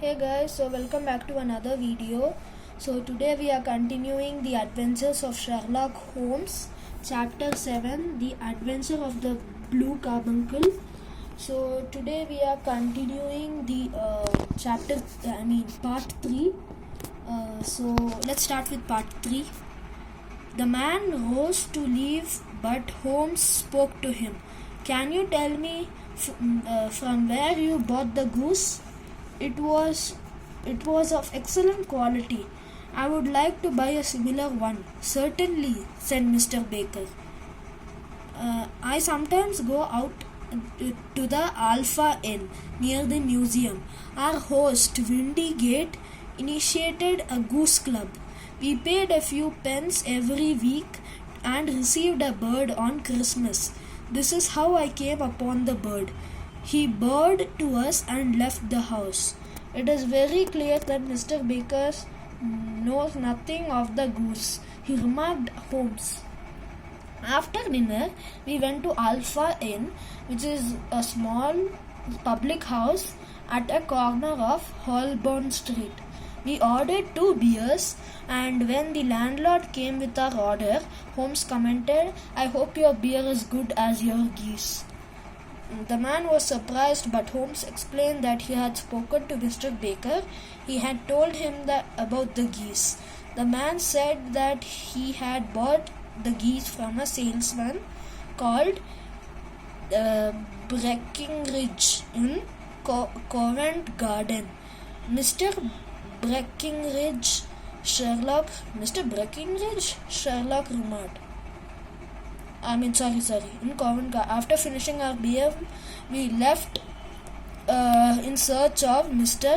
Hey guys, so welcome back to another video. So today we are continuing the adventures of Sherlock Holmes, chapter 7, the adventure of the blue carbuncle. So today we are continuing the part 3. So let's start with part 3. The man rose to leave, but Holmes spoke to him. Can you tell me from where you bought the goose? It was of excellent quality. I would like to buy a similar one. Certainly, said Mr. Baker. I sometimes go out to the Alpha Inn near the museum. Our host, Windy Gate, initiated a goose club. We paid a few pence every week and received a bird on Christmas. This is how I came upon the bird. He bowed to us and left the house. It is very clear that Mr. Baker knows nothing of the goose, he remarked Holmes. After dinner, we went to Alpha Inn, which is a small public house at a corner of Holborn Street. We ordered 2 beers, and when the landlord came with our order, Holmes commented, "I hope your beer is good as your geese." The man was surprised, but Holmes explained that he had spoken to Mr. Baker. He had told him about the geese. The man said that he had bought the geese from a salesman called Breckinridge in Covent Garden. Mr. Breckinridge, Sherlock remarked. In Covent Garden. After finishing our beer, we left in search of Mr.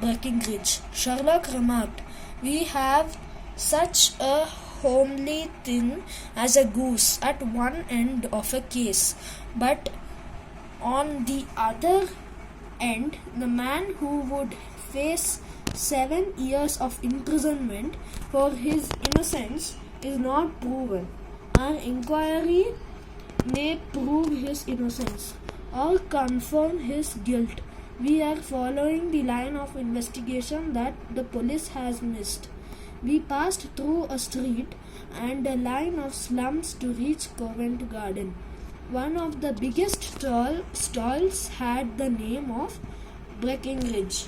Breckinridge. Sherlock remarked, "We have such a homely thing as a goose at one end of a case, but on the other end, the man who would face 7 years of imprisonment for his innocence is not proven. Our inquiry may prove his innocence or confirm his guilt. We are following the line of investigation that the police has missed." We passed through a street and a line of slums to reach Covent Garden. One of the biggest stalls had the name of Breckinridge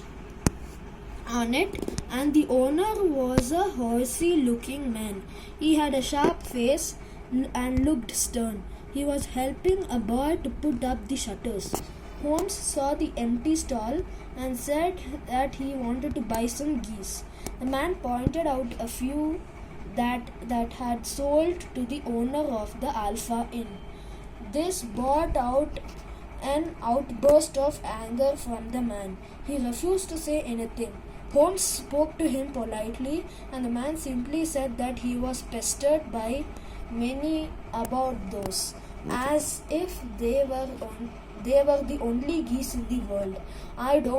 on it, and the owner was a horsey-looking man. He had a sharp face and looked stern. He was helping a boy to put up the shutters. Holmes saw the empty stall and said that he wanted to buy some geese. The man pointed out a few that had sold to the owner of the Alpha Inn. This brought out an outburst of anger from the man. He refused to say anything. Holmes spoke to him politely, and the man simply said that he was pestered by many about those, as if they were the only geese in the world. I do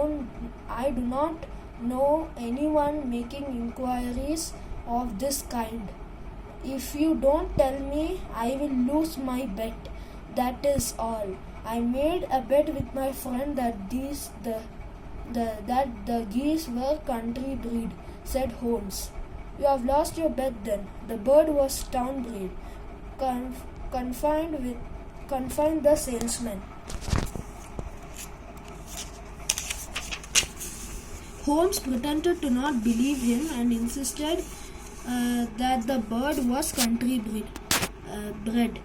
not know anyone making inquiries of this kind. If you don't tell me, I will lose my bet. That is all. I made a bet with my friend that the geese were country breed, said Holmes. You have lost your bet then. The bird was town breed. Confined the salesman. Holmes pretended to not believe him and insisted that the bird was country bred.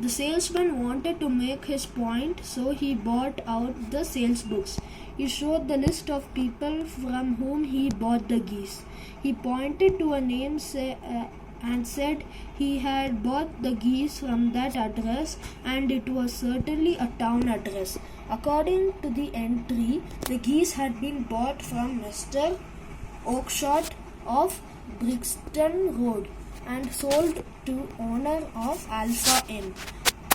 The salesman wanted to make his point, so he brought out the sales books. He showed the list of people from whom he bought the geese. He pointed to a name and said he had bought the geese from that address, and it was certainly a town address. According to the entry, the geese had been bought from Mr. Oakshott of Brixton Road and sold to owner of Alpha Inn.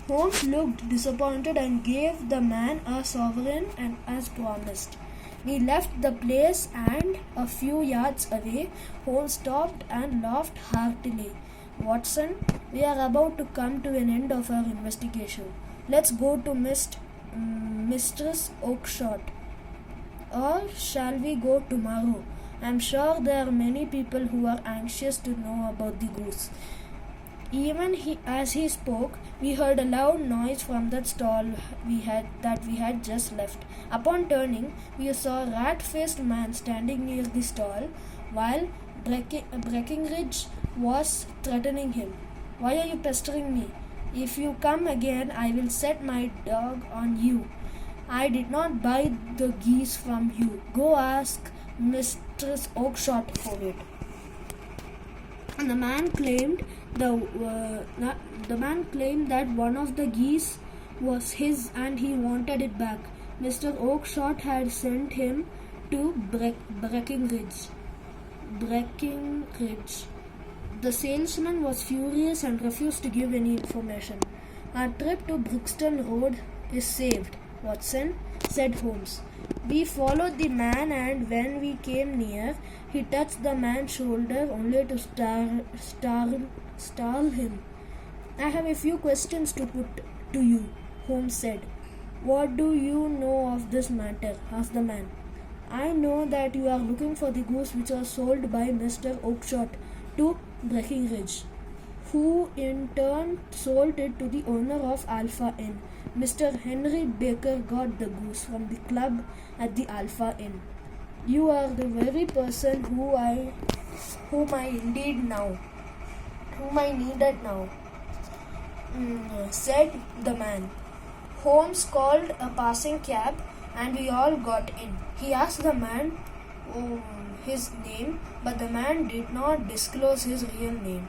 Holmes looked disappointed and gave the man a sovereign and as promised. We left the place, and a few yards away, Holmes stopped and laughed heartily. "Watson, we are about to come to an end of our investigation. Let's go to Mistress Oakshott." or shall we go tomorrow? I'm sure there are many people who are anxious to know about the goose. As he spoke, we heard a loud noise from that stall we had just left. Upon turning, we saw a rat-faced man standing near the stall, while Breckinridge was threatening him. "Why are you pestering me? If you come again, I will set my dog on you. I did not buy the geese from you. Go ask Mistress Oakshott for it." And the man claimed that one of the geese was his and he wanted it back. Mr. Oakshott had sent him to Breckinridge. The salesman was furious and refused to give any information. "Our trip to Brixton Road is saved, Watson," said Holmes. We followed the man, and when we came near, he touched the man's shoulder only to startle him. "I have a few questions to put to you," Holmes said. "What do you know of this matter?" asked the man. "I know that you are looking for the goose which was sold by Mr. Oakshott to Breckinridge, who in turn sold it to the owner of Alpha Inn. Mr. Henry Baker got the goose from the club at the Alpha Inn. You are the very person whom I needed now, said the man. Holmes called a passing cab and we all got in. He asked the man his name, but the man did not disclose his real name.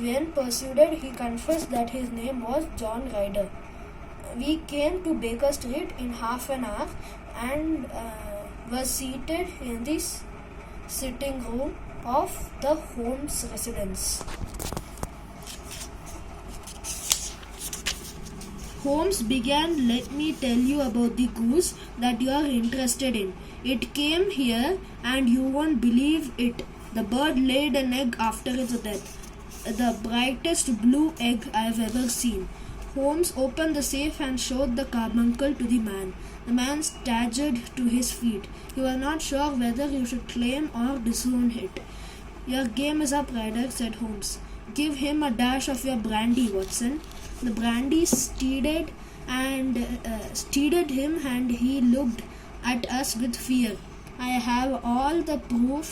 When persuaded, he confessed that his name was John Ryder. We came to Baker Street in half an hour and were seated in the sitting room of the Holmes residence. Holmes began, "Let me tell you about the goose that you are interested in. It came here and you won't believe it. The bird laid an egg after its death. The brightest blue egg I have ever seen." Holmes opened the safe and showed the carbuncle to the man. The man staggered to his feet. He was not sure whether he should claim or disown it. "Your game is up, Ryder," said Holmes. "Give him a dash of your brandy, Watson." The brandy steadied him and he looked at us with fear. "I have all the proof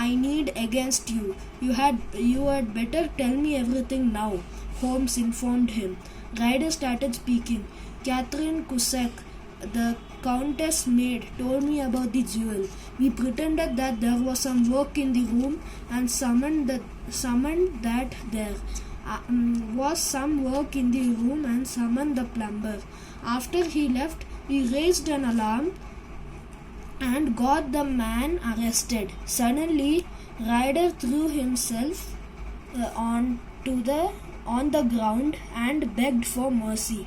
I need against you. You had better tell me everything now," Holmes informed him. Ryder started speaking. "Catherine Cusack, the Countess' maid, told me about the jewel. We pretended that there was some work in the room and summoned that there was some work in the room and summoned the plumber. After he left, we raised an alarm and got the man arrested." Suddenly, Ryder threw himself on the ground and begged for mercy.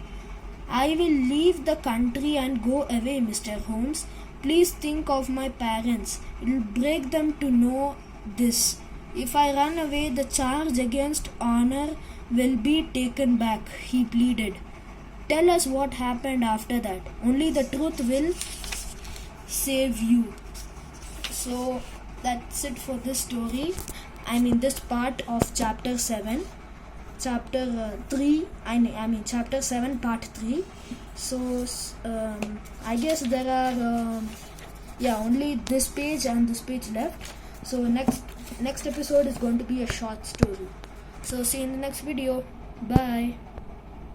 "I will leave the country and go away, Mr. Holmes. Please think of my parents. It will break them to know this. If I run away, the charge against honor will be taken back," he pleaded. "Tell us what happened after that. Only the truth will save you." So that's it for this story. This part of chapter 7. Chapter 7 part 3. So I guess there are only this page and this page left. So next episode is going to be a short story. So see you in the next video. Bye.